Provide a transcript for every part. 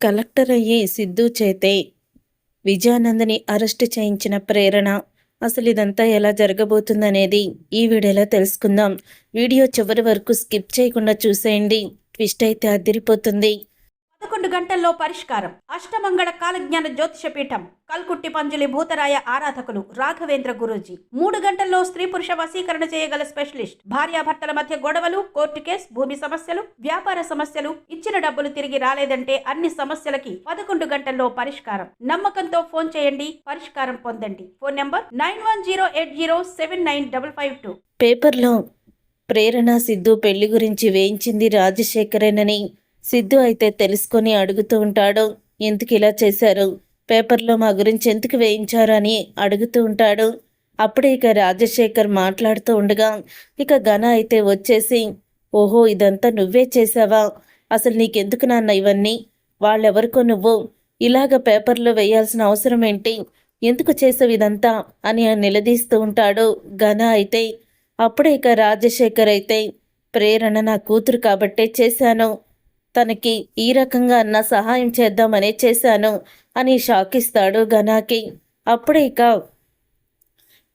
Collector అయ్యి సిద్ధు చేతే విజయానందని arrest చేయించిన ప్రేరణ. అసలు ఇదంతా ఎలా జరగబోతుందనేది ఈ వీడియోలో తెలుసుకుందాం. వీడియో చివరి వరకు స్కిప్ చేయకుండా చూసేయండి. ట్విస్ట్ అయితే అదిరిపోతుంది. 11 గంటల్లో పరిష్కారం. అష్టమంగళ కాలజ్ఞాన జ్యోతిషపీఠం కల్కుట్టి పంజులి భూతరాయ ఆరాధకులు రాఘవేంద్ర గురూజీ. 3 గంటల్లో స్త్రీ పురుష వశీకరణ చేయగల స్పెషలిస్ట్. భార్యాభర్తల మధ్య గొడవలు, కోర్టు కేసు, భూమి సమస్యలు, వ్యాపార సమస్యలు, ఇచ్చిన డబ్బులు తిరిగి రాలేదంటే అన్ని సమస్యలకి 11 గంటల్లో పరిష్కారం. నమ్మకంతో ఫోన్ చేయండి, పరిష్కారం పొందండి. Phone number 9108079552. పేపర్లో ప్రేరణ సిద్ధు పెళ్లి గురించి వేయించింది రాజశేఖరేనని సిద్ధు అయితే తెలుసుకొని అడుగుతూ ఉంటాడు. ఎందుకు ఇలా చేశారు, పేపర్లో మా గురించి ఎందుకు వేయించారు అని అడుగుతూ ఉంటాడు. అప్పుడే ఇక రాజశేఖర్ మాట్లాడుతూ ఉండగా ఇక ఘన అయితే వచ్చేసి, ఓహో ఇదంతా నువ్వే చేసావా, అసలు నీకెందుకు నాన్న ఇవన్నీ, వాళ్ళెవరికో నువ్వు ఇలాగ పేపర్లో వేయాల్సిన అవసరం ఏంటి, ఎందుకు చేసావు ఇదంతా అని నిలదీస్తూ ఉంటాడు ఘన అయితే. అప్పుడే ఇక రాజశేఖర్ అయితే, ప్రేరణ నా కూతురు కాబట్టే చేశాను, తనకి ఈ రకంగా అన్న సహాయం చేద్దామనే చేశాను అని షాక్ ఇస్తాడు ఘనాకి. అప్పుడే ఇక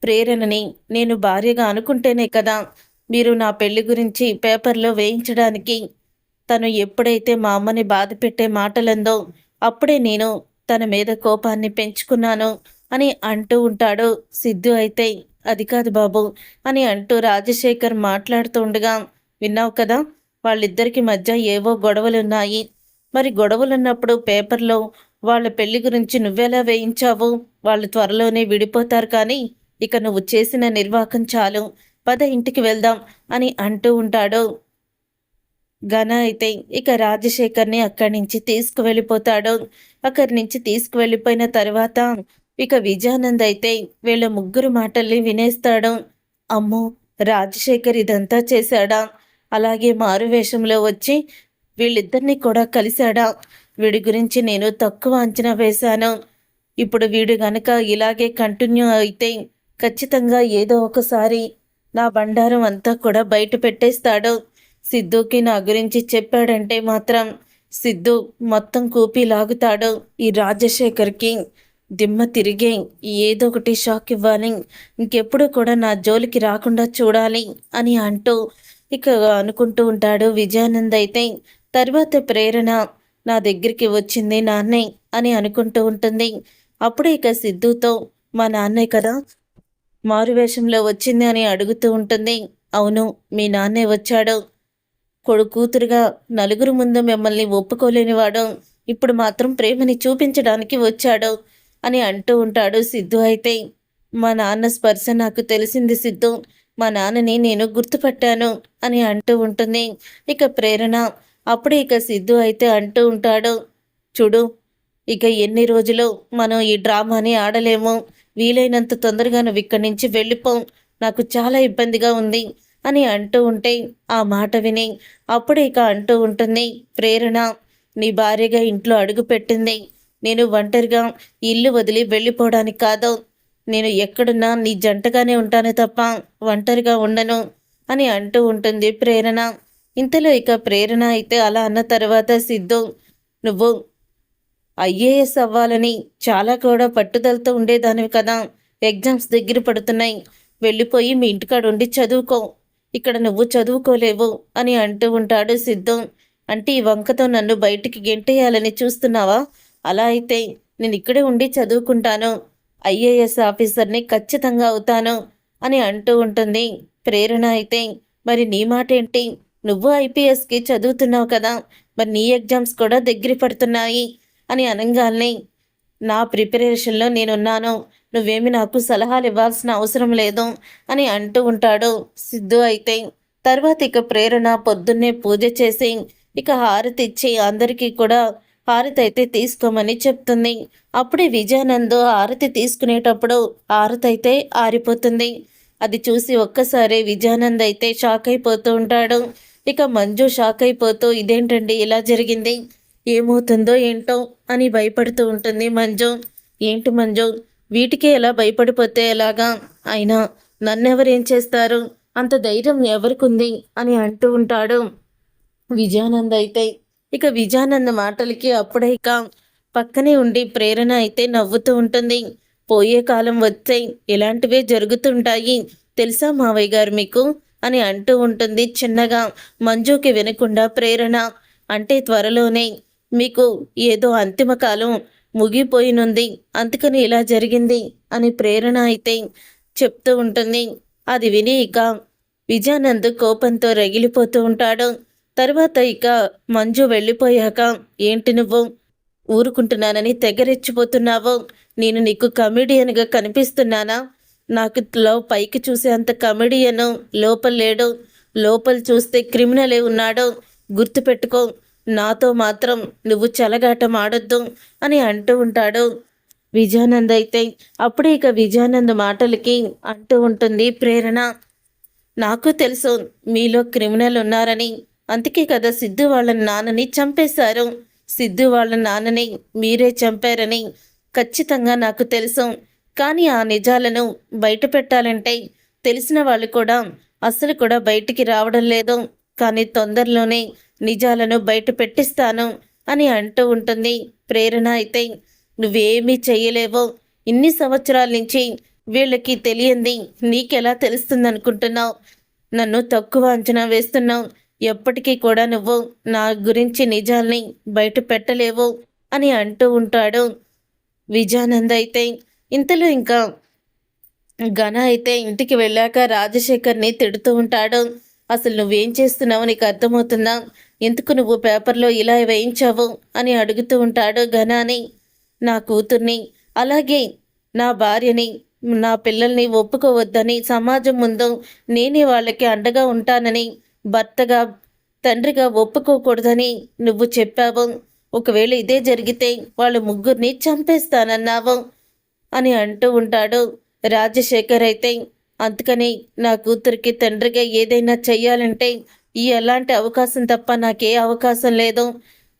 ప్రేరణని నేను భార్యగా అనుకుంటేనే కదా మీరు నా పెళ్లి గురించి పేపర్లో వేయించడానికి, తను ఎప్పుడైతే మా అమ్మని బాధ పెట్టే మాటలందో అప్పుడే నేను తన మీద కోపాన్ని పెంచుకున్నాను అని అంటూ ఉంటాడు సిద్ధు అయితే. అది కాదు బాబు అని అంటూ రాజశేఖర్ మాట్లాడుతూ ఉండగా, విన్నావు కదా వాళ్ళిద్దరికి మధ్య ఏవో గొడవలున్నాయి, మరి గొడవలున్నప్పుడు పేపర్లో వాళ్ళ పెళ్లి గురించి నువ్వెలా వేయించావు, వాళ్ళు త్వరలోనే విడిపోతారు, కానీ ఇక నువ్వు చేసిన నిర్వాకం చాలు, పద ఇంటికి వెళ్దాం అని అంటూ ఉంటాడు ఘన అయితే. ఇక రాజశేఖర్ని అక్కడి నుంచి తీసుకువెళ్ళిపోతాడు. అక్కడి నుంచి తీసుకువెళ్ళిపోయిన తర్వాత ఇక విజయానంద్ అయితే వీళ్ళ ముగ్గురు మాటల్ని వినేస్తాడు. అమ్మో రాజశేఖర్ ఇదంతా చేశాడా, అలాగే మారువేషంలో వచ్చి వీళ్ళిద్దరినీ కూడా కలిశాడా, వీడి గురించి నేను తక్కువ అంచనా వేశాను, ఇప్పుడు వీడు గనక ఇలాగే కంటిన్యూ అయితే ఖచ్చితంగా ఏదో ఒకసారి నా బండారం అంతా కూడా బయట పెట్టేస్తాడు, సిద్ధుకి నా గురించి చెప్పాడంటే మాత్రం సిద్ధు మొత్తం కూపి లాగుతాడు, ఈ రాజశేఖర్కి దిమ్మ తిరిగే ఏదో ఒకటి షాక్ ఇవ్వాలి, ఇంకెప్పుడు కూడా నా జోలికి రాకుండా చూడాలి అని అంటూ ఇక అనుకుంటూ ఉంటాడు విజయానంద్ అయితే. తర్వాత ప్రేరణ నా దగ్గరికి వచ్చింది నాన్నే అని అనుకుంటూ ఉంటుంది. అప్పుడే ఇక సిద్ధుతో మా నాన్నే కదా మారువేషంలో వచ్చింది అని అడుగుతూ ఉంటుంది. అవును మీ నాన్నే వచ్చాడు, కూతురుగా నలుగురు ముందు మిమ్మల్ని ఒప్పుకోలేనివాడు ఇప్పుడు మాత్రం ప్రేమని చూపించడానికి వచ్చాడు అని అంటూ ఉంటాడు సిద్ధు అయితే. మా నాన్న స్పర్శ నాకు తెలిసింది సిద్ధు, మా నాన్నని నేను గుర్తుపట్టాను అని అంటూ ఉంటుంది ఇక ప్రేరణ. అప్పుడే ఇక సిద్ధు అయితే అంటూ ఉంటాడు, చూడు ఇక ఎన్ని రోజులు మనం ఈ డ్రామాని ఆడలేము, వీలైనంత తొందరగా నువ్వు ఇక్కడి నుంచి వెళ్ళిపో, నాకు చాలా ఇబ్బందిగా ఉంది అని అంటూ ఉంటే ఆ మాట విని అప్పుడే ఇక అంటూ ఉంటుంది ప్రేరణ, నీ భార్యగా ఇంట్లో అడుగు పెట్టింది, నేను ఒంటరిగా ఇల్లు వదిలి వెళ్ళిపోవడానికి కాదు, నేను ఎక్కడున్నా నీ జంటగానే ఉంటాను తప్ప ఒంటరిగా ఉండను అని అంటూ ఉంటుంది ప్రేరణ. ఇంతలో ఇక ప్రేరణ అయితే అలా అన్న తర్వాత సిద్ధు, నువ్వు ఐఏఎస్ అవ్వాలని చాలా కూడా పట్టుదలతో ఉండేదానివి కదా, ఎగ్జామ్స్ దగ్గర పడుతున్నాయి, వెళ్ళిపోయి మీ ఇంటికాడ ఉండి చదువుకో, ఇక్కడ నువ్వు చదువుకోలేవు అని అంటూ ఉంటాడు సిద్ధు. అంటే ఈ వంకతో నన్ను బయటికి గెంటేయాలని చూస్తున్నావా, అలా అయితే నేను ఇక్కడే ఉండి చదువుకుంటాను, ఐఏఎస్ ఆఫీసర్ని ఖచ్చితంగా అవుతాను అని అంటూ ఉంటుంది ప్రేరణ అయితే. మరి నీ మాట ఏంటి, నువ్వు ఐపీఎస్కి చదువుతున్నావు కదా, మరి నీ ఎగ్జామ్స్ కూడా దగ్గర పడుతున్నాయి అని అనగానే, నా ప్రిపరేషన్లో నేనున్నాను, నువ్వేమి నాకు సలహాలు ఇవ్వాల్సిన అవసరం లేదు అని అంటూ ఉంటాడు సిద్ధు అయితే. తర్వాత ఇక ప్రేరణ పొద్దున్నే పూజ చేసి ఇక హారతి ఇచ్చి అందరికీ కూడా హారతి అయితే తీసుకోమని చెప్తుంది. అప్పుడే విజయానంద్ హారతి తీసుకునేటప్పుడు హారతి అయితే ఆరిపోతుంది. అది చూసి ఒక్కసారి విజయానంద్ అయితే షాక్ అయిపోతూ ఉంటాడు. ఇక మంజు షాక్ అయిపోతూ, ఇదేంటండి ఇలా జరిగింది, ఏమవుతుందో ఏంటో అని భయపడుతూ ఉంటుంది మంజు. ఏంటి మంజు, వీటికే ఎలా భయపడిపోతే ఎలాగా, అయినా నన్నెవరేం చేస్తారు, అంత ధైర్యం ఎవరికుంది అని అంటూ ఉంటాడు విజయానంద్ అయితే. ఇక విజయానంద్ మాటలకి అప్పుడే ఇక పక్కనే ఉండి ప్రేరణ అయితే నవ్వుతూ ఉంటుంది. పోయే కాలం వస్తే ఇలాంటివే జరుగుతుంటాయి తెలుసా మావయ్య గారు మీకు అని అంటూ ఉంటుంది చిన్నగా. మంజుకి వినకుండా ప్రేరణ, అంటే త్వరలోనే మీకు ఏదో అంతిమ కాలం ముగిపోయినుంది, అందుకని ఇలా జరిగింది అని ప్రేరణ అయితే చెప్తూ ఉంటుంది. అది విని ఇక విజయానంద్ కోపంతో రగిలిపోతూ ఉంటాడు. తర్వాత ఇక మంజు వెళ్ళిపోయాక, ఏంటి నువ్వు ఊరుకుంటున్నానని తెగరెచ్చిపోతున్నావు? నేను నీకు కమెడియన్గా కనిపిస్తున్నానా? నాకు పైకి చూసే అంత కమెడియను లోపల లేడు. లోపల చూస్తే క్రిమినలే ఉన్నాడు. గుర్తుపెట్టుకో, నాతో మాత్రం నువ్వు చెలగాటం ఆడొద్దు అని అంటూ ఉంటాడు విజయానంద్ అయితే. అప్పుడే ఇక విజయానంద్ మాటలకి అంటూ ఉంటుంది ప్రేరణ, నాకు తెలుసు మీలో క్రిమినల్ ఉన్నారని. అందుకే కదా సిద్ధు వాళ్ళ నాన్నని చంపేశారు. సిద్ధు వాళ్ళ నాన్నని మీరే చంపారని ఖచ్చితంగా నాకు తెలుసు. కానీ ఆ నిజాలను బయట పెట్టాలంటే తెలిసిన వాళ్ళు కూడా అసలు కూడా బయటికి రావడం లేదు. కానీ తొందరలోనే నిజాలను బయట పెట్టిస్తాను అని అంటూ ఉంటుంది ప్రేరణ అయితే. నువ్వేమీ చెయ్యలేవో. ఇన్ని సంవత్సరాల నుంచి వీళ్ళకి తెలియంది నీకెలా తెలుస్తుంది అనుకుంటున్నావు? నన్ను తక్కువ అంచనా వేస్తున్నావు. ఎప్పటికీ కూడా నువ్వు నా గురించి నిజాల్ని బయట పెట్టలేవు అని అంటూ ఉంటాడు విజయానంద్ అయితే. ఇంతలో ఇంకా ఘన అయితే ఇంటికి వెళ్ళాక రాజశేఖర్ని తిడుతూ ఉంటాడు. అసలు నువ్వేం చేస్తున్నావు నీకు అర్థమవుతుందా? ఎందుకు నువ్వు పేపర్లో ఇలా వేయించావు అని అడుగుతూ ఉంటాడు ఘనాని. నా కూతుర్ని, అలాగే నా భార్యని, నా పిల్లల్ని ఒప్పుకోవద్దని సమాజం ముందు నేనే వాళ్ళకి అండగా ఉంటానని, భర్తగా తండ్రిగా ఒప్పుకోకూడదని నువ్వు చెప్పావు. ఒకవేళ ఇదే జరిగితే వాళ్ళ ముగ్గురిని చంపేస్తానన్నావు అని అంటూ ఉంటాడు రాజశేఖర్ అయితే. అందుకని నా కూతురికి తండ్రిగా ఏదైనా చెయ్యాలంటే ఎలాంటి అవకాశం తప్ప నాకే అవకాశం లేదు.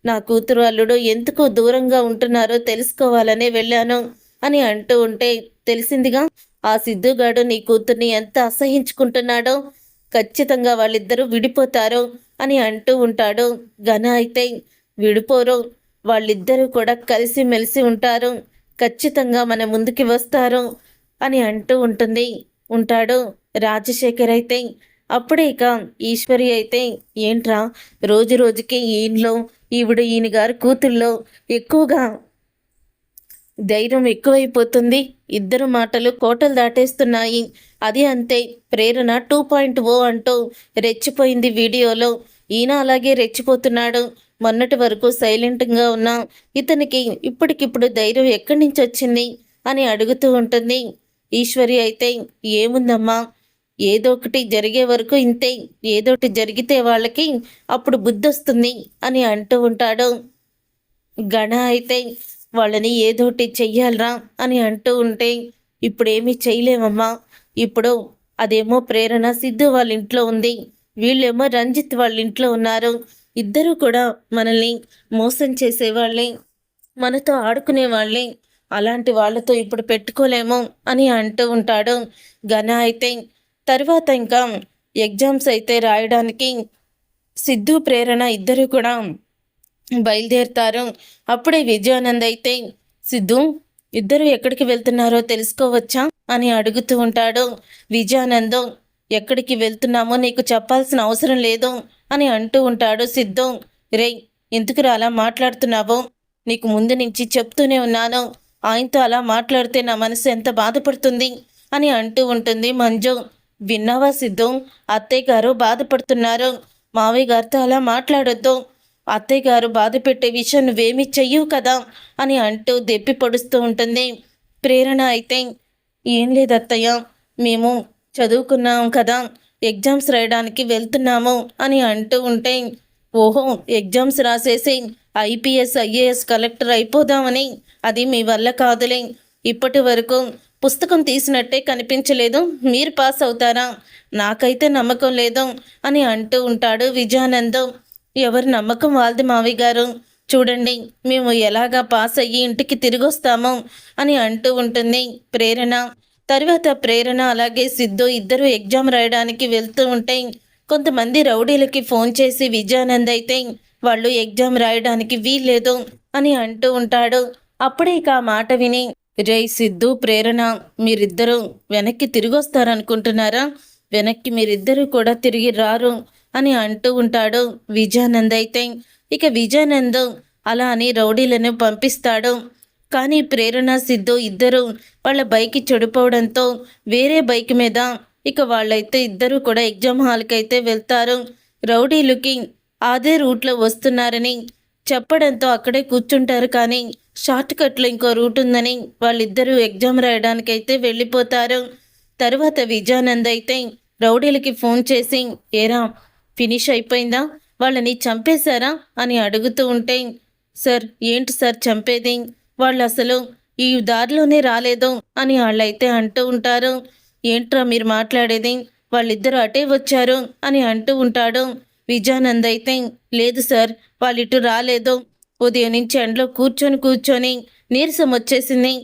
నా కూతురు అల్లుడు ఎందుకు దూరంగా ఉంటున్నారో తెలుసుకోవాలనే వెళ్ళాను అని అంటూ ఉంటే, తెలిసిందిగా ఆ సిద్ధుగాడు నీ కూతుర్ని ఎంత అసహించుకుంటున్నాడో. ఖచ్చితంగా వాళ్ళిద్దరూ విడిపోతారు అని అంటూ ఉంటాడు ఘన అయితే. విడిపోరు, వాళ్ళిద్దరూ కూడా కలిసిమెలిసి ఉంటారు. ఖచ్చితంగా మన ముందుకి వస్తారు అని అంటూ ఉంటాడు రాజశేఖర్ అయితే. అప్పుడే ఇక ఈశ్వరి అయితే, ఏంట్రా రోజు రోజుకి ఈయన గారి కూతుళ్ళో ఎక్కువగా ధైర్యం ఎక్కువైపోతుంది. ఇద్దరు మాటలు కోటలు దాటేస్తున్నాయి. అది అంతే, ప్రేరణ 2.0 అంటూ రెచ్చిపోయింది వీడియోలో. ఈయన అలాగే రెచ్చిపోతున్నాడు. మొన్నటి వరకు సైలెంట్గా ఉన్న ఇతనికి ఇప్పటికిప్పుడు ధైర్యం ఎక్కడి నుంచి వచ్చింది అని అడుగుతూ ఉంటుంది ఈశ్వరి అయితే. ఏముందమ్మా, ఏదో ఒకటి జరిగే వరకు ఇంతే. ఏదోటి జరిగితే వాళ్ళకి అప్పుడు బుద్ధి వస్తుంది అని అంటూ ఉంటాడు గణ అయితే. వాళ్ళని ఏదోటి చెయ్యాలరా అని అంటూ ఉంటే, ఇప్పుడేమీ చేయలేమమ్మా. ఇప్పుడు అదేమో ప్రేరణ సిద్ధు వాళ్ళ ఇంట్లో ఉంది, వీళ్ళేమో రంజిత్ వాళ్ళ ఇంట్లో ఉన్నారు. ఇద్దరూ కూడా మనల్ని మోసం చేసేవాళ్ళే, మనతో ఆడుకునే వాళ్ళే. అలాంటి వాళ్ళతో ఇప్పుడు పెట్టుకోలేము అని అంటూ ఉంటాడు ఘన అయితే. తర్వాత ఇంకా ఎగ్జామ్స్ అయితే రాయడానికి సిద్ధు ప్రేరణ ఇద్దరు కూడా బయలుదేరుతారు. అప్పుడే విజయానంద్ అయితే, సిద్ధు ఇద్దరు ఎక్కడికి వెళ్తున్నారో తెలుసుకోవచ్చా అని అడుగుతూ ఉంటాడు విజయానంద్. ఎక్కడికి వెళ్తున్నామో నీకు చెప్పాల్సిన అవసరం లేదు అని అంటూ ఉంటాడు సిద్ధు. రే, ఎందుకు అలా మాట్లాడుతున్నావో నీకు ముందు నుంచి చెప్తూనే ఉన్నాను. ఆయనతో అలా మాట్లాడితే నా మనసు ఎంత బాధపడుతుంది అని అంటూ ఉంటుంది మంజు. విన్నావా సిద్ధు, అత్తయ్య గారు బాధపడుతున్నారు. మావయ్య గారితో అలా మాట్లాడొద్దు. అత్తయ్య గారు బాధ పెట్టే విషయం నువ్వేమీ చెయ్యవు కదా అని అంటూ దెప్పి పొడుస్తూ ఉంటుంది ప్రేరణ అయితే. ఏం లేదు అత్తయ్య, మేము చదువుకున్నాం కదా, ఎగ్జామ్స్ రాయడానికి వెళ్తున్నాము అని అంటూ ఉంటే, ఓహో ఎగ్జామ్స్ రాసేసి ఐపీఎస్ ఐఏఎస్ కలెక్టర్ అయిపోదామని, అది మీ వల్ల కాదులే. ఇప్పటి వరకు పుస్తకం తీసినట్టే కనిపించలేదు, మీరు పాస్ అవుతారా? నాకైతే నమ్మకం లేదు అని అంటూ ఉంటాడు విజయానంద్. ఎవరి నమ్మకం వాళ్ళది మావయ్య గారు. చూడండి మేము ఎలాగా పాస్ అయ్యి ఇంటికి తిరిగి వస్తాము అని అంటూ ఉంటుంది ప్రేరణ. తర్వాత ప్రేరణ అలాగే సిద్ధు ఇద్దరు ఎగ్జామ్ రాయడానికి వెళ్తూ ఉంటే, కొంతమంది రౌడీలకి ఫోన్ చేసి విజయానంద్ అయితే వాళ్ళు ఎగ్జామ్ రాయడానికి వీల్లేదు అని అంటూ ఉంటాడు. అప్పుడే ఇక ఆ మాట విని, రే సిద్ధు, ప్రేరణ, మీరిద్దరూ వెనక్కి తిరిగొస్తారనుకుంటున్నారా? వెనక్కి మీరిద్దరూ కూడా తిరిగి రారు అని అంటూ ఉంటాడు విజయానంద్. అయితే ఇక విజయానంద్ అలా అని రౌడీలను పంపిస్తాడు. కానీ ప్రేరణ, సిద్ధు ఇద్దరు వాళ్ళ బైక్ చెడిపోవడంతో వేరే బైక్ మీద ఇక వాళ్ళైతే ఇద్దరు కూడా ఎగ్జామ్ హాల్కి అయితే వెళ్తారు. రౌడీలకి అదే రూట్లో వస్తున్నారని చెప్పడంతో అక్కడే కూర్చుంటారు. కానీ షార్ట్ కట్లో ఇంకో రూట్ ఉందని వాళ్ళిద్దరూ ఎగ్జామ్ రాయడానికైతే వెళ్ళిపోతారు. తర్వాత విజయానంద్ అయితే రౌడీలకి ఫోన్ చేసి, ఏరా ఫినిష్ అయిపోయిందా, వాళ్ళని చంపేశారా అని అడుగుతూ ఉంటే, సార్ ఏంటి సార్ చంపేది, వాళ్ళు అసలు ఈ దారిలోనే రాలేదు అని వాళ్ళైతే అంటూ ఉంటారు. ఏంట్రా మీరు మాట్లాడేది, వాళ్ళిద్దరూ అటే వచ్చారు అని అంటూ ఉంటాడు. విజయానంద్ అయితే, లేదు సార్ వాళ్ళిటు రాలేదు, ఉదయం నుంచి ఎండలో కూర్చొని నీరసం వచ్చేసింది,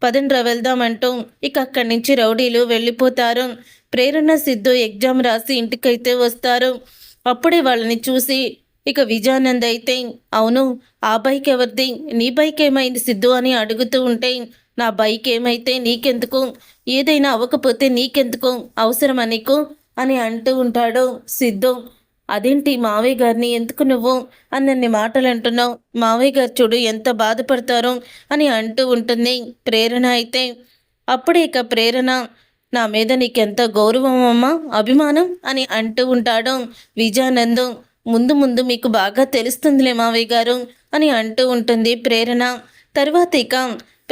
పదండ్రా వెళ్దామంటూ ఇక అక్కడి నుంచి రౌడీలు వెళ్ళిపోతారు. ప్రేరణ, సిద్ధు ఎగ్జామ్ రాసి ఇంటికైతే వస్తారు. అప్పుడే వాళ్ళని చూసి ఇక విజయానంద్ అయితే, అవును ఆ బైక్ ఎవరిది, నీ బైక్ ఏమైంది సిద్ధు అని అడుగుతూ ఉంటే, నా బైక్ ఏమైతే నీకెందుకు, ఏదైనా అవ్వకపోతే నీకెందుకు, అవసరమా నీకు అని అంటూ ఉంటాడు సిద్ధు. అదేంటి మావయ్య గారిని ఎందుకు నువ్వు అన్నన్ని మాటలు అంటున్నావు, మావయ్య గారు చూడు ఎంత బాధపడతారో అని అంటూ ఉంటుంది ప్రేరణ. అయితే అప్పుడే ఇక ప్రేరణ, నా మీద నీకెంత గౌరవం అమ్మా, అభిమానం అని అంటూ ఉంటాడు విజయానంద్. ముందు ముందు మీకు బాగా తెలుస్తుందిలే మావయ్య గారు అని అంటూ ఉంటుంది ప్రేరణ. తర్వాత ఇక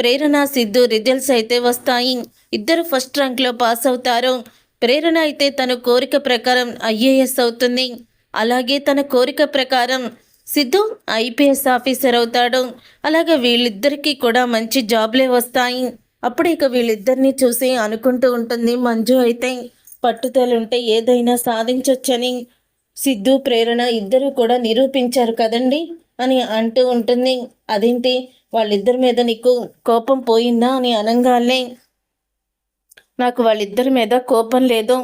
ప్రేరణ, సిద్ధు రిజల్ట్స్ అయితే వస్తాయి. ఇద్దరు ఫస్ట్ ర్యాంక్లో పాస్ అవుతారు. ప్రేరణ అయితే తన కోరిక ప్రకారం ఐఏఎస్ అవుతుంది. అలాగే తన కోరిక ప్రకారం సిద్ధు ఐపీఎస్ ఆఫీసర్ అవుతాడు. అలాగే వీళ్ళిద్దరికీ కూడా మంచి జాబ్లే వస్తాయి. అప్పుడు ఇక వీళ్ళిద్దరినీ చూసి అనుకుంటూ ఉంటుంది మంజు అయితే, పట్టుదలుంటే ఏదైనా సాధించొచ్చని సిద్ధు, ప్రేరణ ఇద్దరు కూడా నిరూపించారు కదండి అని అంటూ ఉంటుంది. అదేంటి వాళ్ళిద్దరి మీద నీకు కోపం పోయిందా అని అనగానే, నాకు వాళ్ళిద్దరి మీద కోపం లేదు,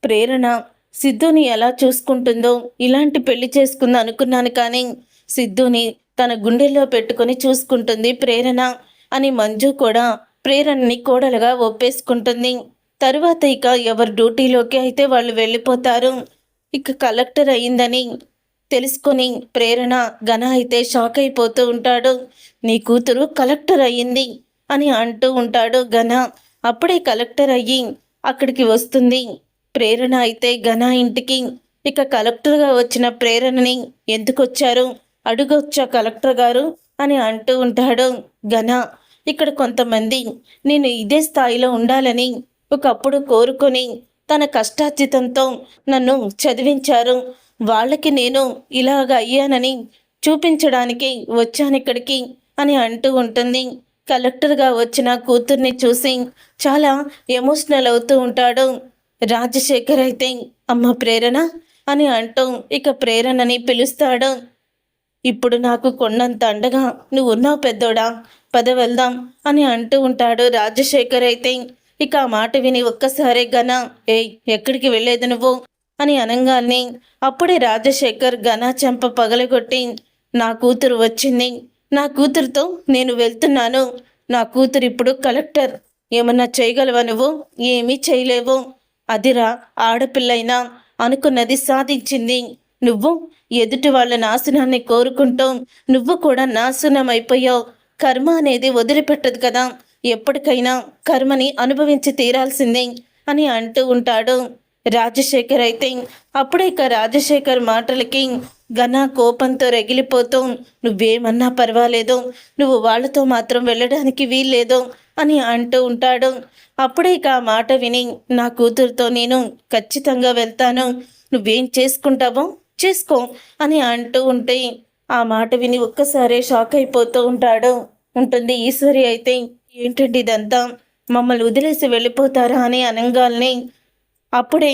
ప్రేరణ సిద్ధుని ఎలా చూసుకుంటుందో ఇలాంటి పెళ్లి చేసుకుంది అనుకున్నాను, కానీ సిద్ధుని తన గుండెల్లో పెట్టుకొని చూసుకుంటుంది ప్రేరణ అని మంజు కూడా ప్రేరణని కోడలుగా ఒప్పేసుకుంటుంది. తరువాత ఇక ఎవరి డ్యూటీలోకి అయితే వాళ్ళు వెళ్ళిపోతారు. ఇక కలెక్టర్ అయిందని తెలుసుకొని ప్రేరణ, ఘన అయితే షాక్ అయిపోతూ ఉంటాడు. నీ కూతురు కలెక్టర్ అయ్యింది అని అంటూ ఉంటాడు ఘన. అప్పుడే కలెక్టర్ అయ్యి అక్కడికి వస్తుంది ప్రేరణ. అయితే ఘన ఇంటికి ఇక కలెక్టర్గా వచ్చిన ప్రేరణని, ఎందుకు వచ్చారు అడుగొచ్చా కలెక్టర్ గారు అని అంటూ ఉంటాడు ఘన. ఇక్కడ కొంతమంది నేను ఇదే స్థాయిలో ఉండాలని ఒకప్పుడు కోరుకొని తన కష్టార్జితంతో నన్ను చదివించారు, వాళ్ళకి నేను ఇలాగ అయ్యానని చూపించడానికి వచ్చాను ఇక్కడికి అని అంటూ ఉంటుంది. కలెక్టర్గా వచ్చిన కూతుర్ని చూసి చాలా ఎమోషనల్ అవుతూ ఉంటాడు రాజశేఖర్. అయితే అమ్మ ప్రేరణ అని అంటూ ఇక ప్రేరణని పిలుస్తాడు. ఇప్పుడు నాకు కొండంత అండగా నువ్వు ఉన్నావు పెద్దోడా, పద వెళ్దాం అని అంటూ ఉంటాడు రాజశేఖర్. అయితే ఇక ఆ మాట విని ఒక్కసారే ఘన, ఏయ్ ఎక్కడికి వెళ్ళేది నువ్వు అని అనగానే అప్పుడే రాజశేఖర్ ఘన చెంప పగలగొట్టి, నా కూతురు వచ్చింది, నా కూతురుతో నేను వెళ్తున్నాను, నా కూతురు ఇప్పుడు కలెక్టర్, ఏమన్నా చేయగలవా నువ్వు, ఏమీ చేయలేవు, అదిరా ఆడపిల్లైనా అనుకున్నది సాధించింది, నువ్వు ఎదుటి వాళ్ళ నాశనాన్ని కోరుకుంటూ నువ్వు కూడా నాశనం అయిపోయావు, కర్మ అనేది వదిలిపెట్టదు కదా, ఎప్పటికైనా కర్మని అనుభవించి తీరాల్సిందే అని అంటూ ఉంటాడు రాజశేఖర్. అయితే అప్పుడే ఇక రాజశేఖర్ మాటలకి ఘన కోపంతో రగిలిపోతూ, నువ్వేమన్నా పర్వాలేదు, నువ్వు వాళ్ళతో మాత్రం వెళ్ళడానికి వీల్లేదు అని అంటూ ఉంటాడు. అప్పుడే ఇక ఆ మాట విని, నా కూతురుతో నేను ఖచ్చితంగా వెళ్తాను, నువ్వేం చేసుకుంటావో చేసుకో అని అంటూ ఉంటే ఆ మాట విని ఒక్కసారే షాక్ అయిపోతూ ఉంటుంది ఈశ్వరి. అయితే ఏంటండి ఇదంతా, మమ్మల్ని వదిలేసి వెళ్ళిపోతారా అని అనగానే అప్పుడే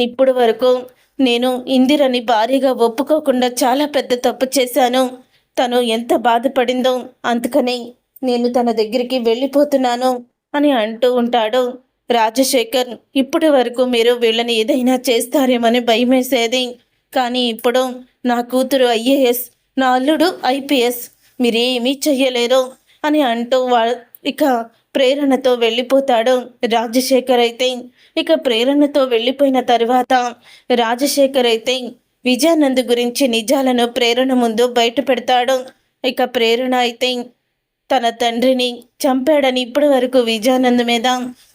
ఇప్పుడు వరకు నేను ఇందిరని భారీగా ఒప్పుకోకుండా చాలా పెద్ద తప్పు చేశాను, తను ఎంత బాధపడిందో అందుకని నేను తన దగ్గరికి వెళ్ళిపోతున్నాను అని అంటూ ఉంటాడు రాజశేఖర్. ఇప్పటి వరకు మీరు వీళ్ళని ఏదైనా చేస్తారేమని భయమేసేది, కానీ ఇప్పుడు నా కూతురు ఐఏఎస్ నా అల్లుడు ఐపీఎస్, మీరేమీ చెయ్యలేరు అని అంటూ ఇక ప్రేరణతో వెళ్ళిపోతాడు రాజశేఖర్ అయితే. ఇక ప్రేరణతో వెళ్ళిపోయిన తర్వాత రాజశేఖర్ అయితే విజయానంద్ గురించి నిజాలను ప్రేరణ ముందు బయట పెడతాడు. ఇక ప్రేరణ అయితే తన తండ్రిని చంపాడని ఇప్పటి వరకు విజయానంద్ మీద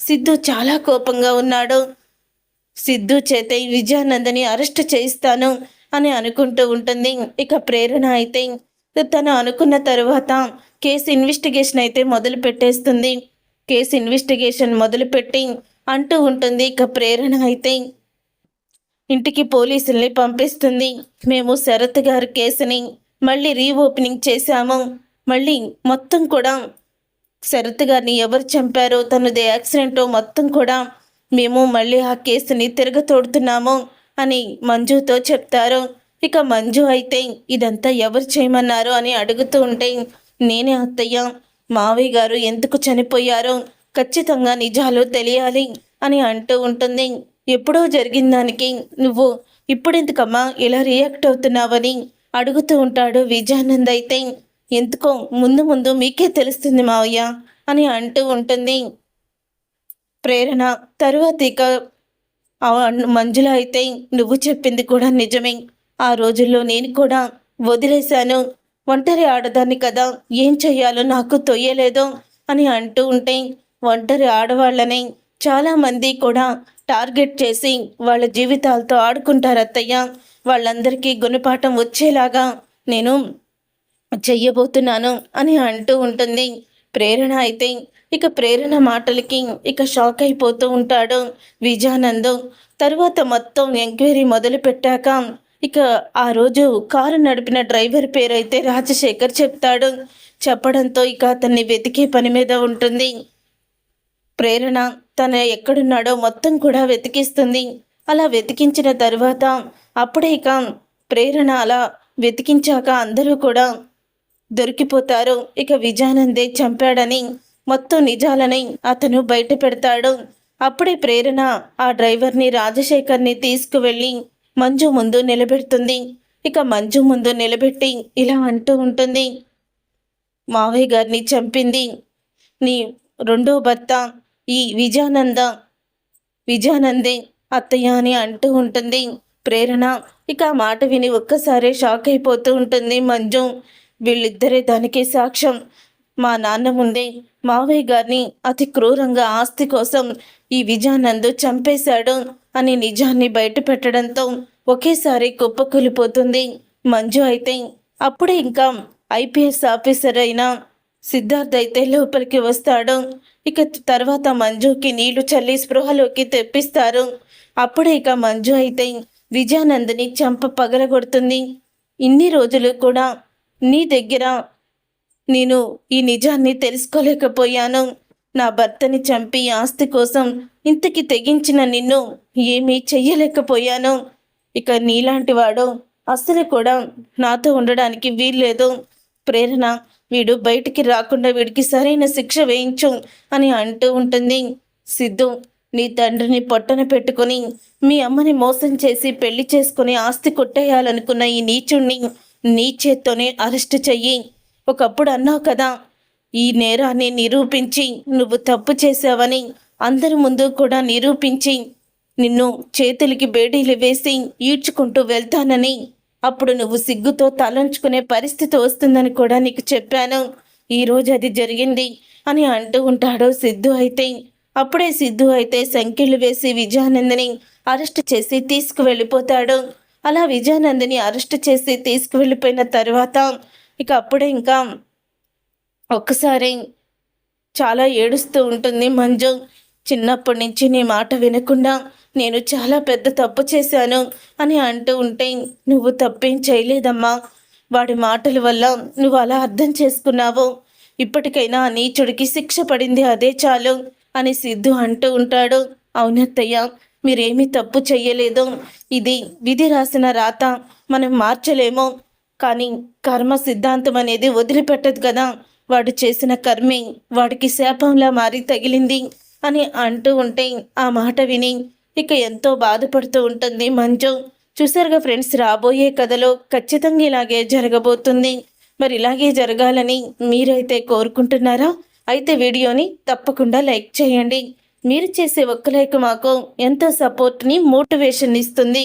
సిద్ధు చాలా కోపంగా ఉన్నాడు. సిద్ధు చేతే విజయానందని అరెస్ట్ చేయిస్తాను అని అనుకుంటూ ఉంటుంది. ఇక ప్రేరణ అయితే తను అనుకున్న తరువాత కేసు ఇన్వెస్టిగేషన్ అయితే మొదలు పెట్టేస్తుంది. కేసు ఇన్వెస్టిగేషన్ మొదలుపెట్టి అంటూ ఉంటుంది. ఇక ప్రేరణ అయితే ఇంటికి పోలీసుల్ని పంపిస్తుంది. మేము శరత్ గారి కేసుని మళ్ళీ రీఓపెనింగ్ చేశాము. మళ్ళీ మొత్తం కూడా శరత్ గారిని ఎవరు చంపారో, తనది యాక్సిడెంటో మొత్తం కూడా మేము మళ్ళీ ఆ కేసుని తిరగతోడుతున్నాము అని మంజుతో చెప్తారు. ఇక మంజు అయితే ఇదంతా ఎవరు చేయమన్నారు అని అడుగుతూ ఉంటే, నేనే అత్తయ్య, మావయ్య గారు ఎందుకు చనిపోయారో ఖచ్చితంగా నిజాలు తెలియాలి అని అంటూ ఉంటుంది. ఎప్పుడో జరిగిన దానికి నువ్వు ఇప్పుడెందుకమ్మా ఇలా రియాక్ట్ అవుతున్నావని అడుగుతూ ఉంటాడు విజయానంద్ అయితే. ఎందుకో ముందు ముందు మీకే తెలుస్తుంది మావయ్య అని అంటూ ఉంటుంది ప్రేరణ. తరువాత ఇక మంజుల అయితే నువ్వు చెప్పింది కూడా నిజమే, ఆ రోజుల్లో నేను కూడా వదిలేశాను, ఒంటరి ఆడదాన్ని కదా, ఏం చెయ్యాలో నాకు తొయ్యలేదు అని అంటూ ఉంటే, ఒంటరి ఆడవాళ్ళని చాలామంది కూడా టార్గెట్ చేసి వాళ్ళ జీవితాలతో ఆడుకుంటారు అత్తయ్య, వాళ్ళందరికీ గుణపాఠం వచ్చేలాగా నేను చెయ్యబోతున్నాను అని అంటూ ఉంటుంది ప్రేరణ అయితే. ఇక ప్రేరణ మాటలకి ఇక షాక్ అయిపోతూ ఉంటాడు విజయానంద్. తరువాత మొత్తం ఎంక్వైరీ మొదలు పెట్టాక ఇక ఆ రోజు కారు నడిపిన డ్రైవర్ పేరు అయితే రాజశేఖర్ చెప్తాడు. చెప్పడంతో ఇక అతన్ని వెతికే పని మీద ఉంటుంది ప్రేరణ. తన ఎక్కడున్నాడో మొత్తం కూడా వెతికిస్తుంది. అలా వెతికించిన తరువాత అప్పుడే ఇక ప్రేరణ అలా వెతికించాక అందరూ కూడా దొరికిపోతారు. ఇక విజయానందే చంపాడని మొత్తం నిజాలని అతను బయట పెడతాడు. అప్పుడే ప్రేరణ ఆ డ్రైవర్ని రాజశేఖర్ని తీసుకువెళ్ళి మంజు ముందు నిలబెడుతుంది. ఇక మంజు ముందు నిలబెట్టి ఇలా అంటూ ఉంటుంది, మావయ్య గారిని చంపింది నీ రెండో భర్త ఈ విజయానందే అత్తయ్య అని అంటూ ఉంటుంది ప్రేరణ. ఇక ఆ మాట విని ఒక్కసారే షాక్ అయిపోతూ ఉంటుంది మంజు. వీళ్ళిద్దరే దానికి సాక్ష్యం. మా నాన్న ముందే మావయ్య గారిని అతి క్రూరంగా ఆస్తి కోసం ఈ విజయానంద్ చంపేశాడు అని నిజాన్ని బయట పెట్టడంతో ఒకేసారి కుప్పకూలిపోతుంది మంజు అయితే. అప్పుడే ఇంకా ఐపీఎస్ ఆఫీసర్ అయిన సిద్ధార్థ్ అయితే లోపలికి వస్తాడు. ఇక తర్వాత మంజుకి నీళ్లు చల్లి స్పృహలోకి తెప్పిస్తారు. అప్పుడే ఇక మంజు అయితే విజయానంద్ని చంప పగలగొడుతుంది. ఇన్ని రోజులు కూడా నీ దగ్గర నేను ఈ నిజాన్ని తెలుసుకోలేకపోయాను. నా భర్తని చంపి ఆస్తి కోసం ఇంతకి తెగించిన నిన్ను ఏమీ చెయ్యలేకపోయాను. ఇక నీలాంటి వాడు అస్సలు కూడా నాతో ఉండడానికి వీల్లేదు. ప్రేరణ, వీడు బయటికి రాకుండా వీడికి సరైన శిక్ష వేయించు అని అంటూ ఉంటుంది. సిద్ధు, నీ తండ్రిని పొట్టన పెట్టుకుని మీ అమ్మని మోసం చేసి పెళ్లి చేసుకుని ఆస్తి కొట్టేయాలనుకున్న ఈ నీచుణ్ణి నీ చేత్తోనే అరెస్ట్ చెయ్యి. ఒకప్పుడు అన్నావు కదా, ఈ నేరాన్ని నిరూపించి నువ్వు తప్పు చేసావని అందరి ముందు కూడా నిరూపించి నిన్ను చేతులకి బేడీలు వేసి ఈడ్చుకుంటూ వెళ్తానని. అప్పుడు నువ్వు సిగ్గుతో తలంచుకునే పరిస్థితి వస్తుందని కూడా నీకు చెప్పాను. ఈరోజు అది జరిగింది అని అంటూ ఉంటాడు సిద్ధు అయితే. అప్పుడే సిద్ధు అయితే సంఖ్యలు వేసి విజయానందని అరెస్ట్ చేసి తీసుకువెళ్ళిపోతాడు. అలా విజయానందని అరెస్ట్ చేసి తీసుకువెళ్ళిపోయిన తర్వాత ఇక అప్పుడే ఇంకా ఒక్కసారి చాలా ఏడుస్తూ ఉంటుంది మంజు. చిన్నప్పటి నుంచి నీ మాట వినకుండా నేను చాలా పెద్ద తప్పు చేశాను అని అంటూ ఉంటే, నువ్వు తప్పేం చేయలేదమ్మా, వాడి మాటల వల్ల నువ్వు అలా అర్థం చేసుకున్నావు. ఇప్పటికైనా నీచుడికి శిక్ష పడింది, అదే చాలు అని సిద్ధు అంటూ ఉంటాడు. అవునత్తయ్య, మీరేమీ తప్పు చెయ్యలేదు. ఇది విధి రాసిన రాత, మనం మార్చలేము. కానీ కర్మ సిద్ధాంతం అనేది వదిలిపెట్టదు కదా. వాడు చేసిన కర్మే వాడికి శాపంలా మారి తగిలింది అని అంటూ ఉంటే ఆ మాట విని ఇక ఎంతో బాధపడుతూ ఉంటుంది మంజు. చూసారుగా ఫ్రెండ్స్, రాబోయే కథలో ఖచ్చితంగా ఇలాగే జరగబోతుంది. మరి ఇలాగే జరగాలని మీరైతే కోరుకుంటున్నారా? అయితే వీడియోని తప్పకుండా లైక్ చేయండి. మీరు చేసే ఒక్క లైక్ మాకు ఎంతో సపోర్ట్ని, మోటివేషన్ ఇస్తుంది.